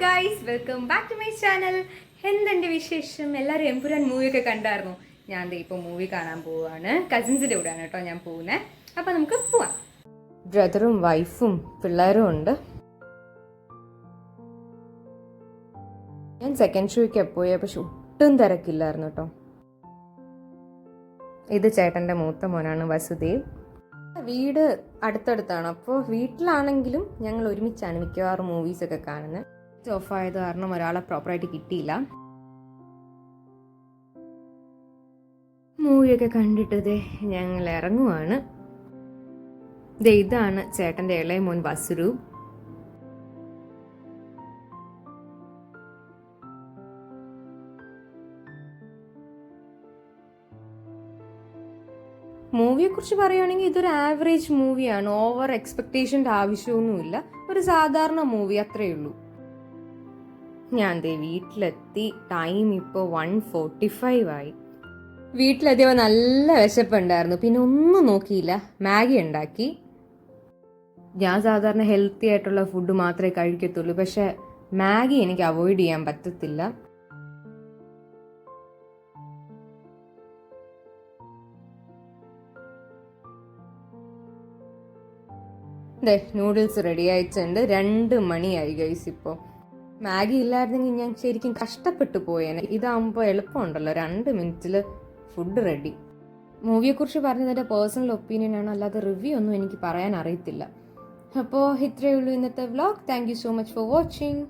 Guys, welcome back to my channel. എന്തെൻ്റെ വിശേഷം? എല്ലാവരും എമ്പുരാൻ മൂവിയൊക്കെ കണ്ടായിരുന്നു. ഞാൻ ദേ ഇപ്പോൾ മൂവി കാണാൻ പോവുകയാണ്. കസിൻസിൻ്റെ കൂടെയാണ് കേട്ടോ ഞാൻ പോകുന്നത്. അപ്പോൾ നമുക്ക് പോവാം. ബ്രദറും വൈഫും പിള്ളേരും ഉണ്ട്. ഞാൻ സെക്കൻഡ് ഷോയ്ക്ക് പോയ പക്ഷെ ഒട്ടും തിരക്കില്ലായിരുന്നു കേട്ടോ. ഇത് ചേട്ടൻ്റെ മൂത്ത മോനാണ് വസുദേവ്. വീട് അടുത്തടുത്താണ്, അപ്പോൾ വീട്ടിലാണെങ്കിലും ഞങ്ങൾ ഒരുമിച്ചാണ് മിക്കവാറും മൂവീസൊക്കെ കാണുന്നത്. ഓഫായത് കാരണം ഒരാളെ പ്രോപ്പറായിട്ട് കിട്ടിയില്ല. മൂവിയൊക്കെ കണ്ടിട്ട് ഞങ്ങൾ ഇറങ്ങുവാണ്. ഇതാണ് ചേട്ടൻ്റെ ഇളയ മോൻ വസുരു. മൂവിയെ കുറിച്ച് പറയുകയാണെങ്കിൽ ഇതൊരു ആവറേജ് മൂവിയാണ്. ഓവർ എക്സ്പെക്ടേഷൻ്റെ ആവശ്യമൊന്നുമില്ല. ഒരു സാധാരണ മൂവി, അത്രയേ ഉള്ളൂ. ഞാൻ വീട്ടിലെത്തി. ടൈം ഇപ്പോൾ 1:45 ആയി. വീട്ടിലെത്തിയപ്പോൾ നല്ല വിശപ്പുണ്ടായിരുന്നു. പിന്നെ ഒന്നും നോക്കിയില്ല, മാഗി ഉണ്ടാക്കി. ഞാൻ സാധാരണ ഹെൽത്തി ആയിട്ടുള്ള ഫുഡ് മാത്രമേ കഴിക്കത്തുള്ളൂ, പക്ഷെ മാഗി എനിക്ക് അവോയ്ഡ് ചെയ്യാൻ പറ്റത്തില്ല. നൂഡിൽസ് റെഡി ആയിട്ടുണ്ട്. 2 മണിയായി ഗൈസ്. ഇപ്പോൾ മാഗി ഇല്ലായിരുന്നെങ്കിൽ ഞാൻ ശരിക്കും കഷ്ടപ്പെട്ടു പോയേനെ. ഇതാകുമ്പോൾ എളുപ്പമുണ്ടല്ലോ, 2 മിനിറ്റിൽ ഫുഡ് റെഡി. മൂവിയെക്കുറിച്ച് പറഞ്ഞതിൻ്റെ പേഴ്സണൽ ഒപ്പീനിയനാണ്, അല്ലാതെ റിവ്യൂ ഒന്നും എനിക്ക് പറയാൻ അറിയത്തില്ല. അപ്പോൾ ഇത്രയേ ഉള്ളൂ ഇന്നത്തെ vlog. Thank you so much for watching.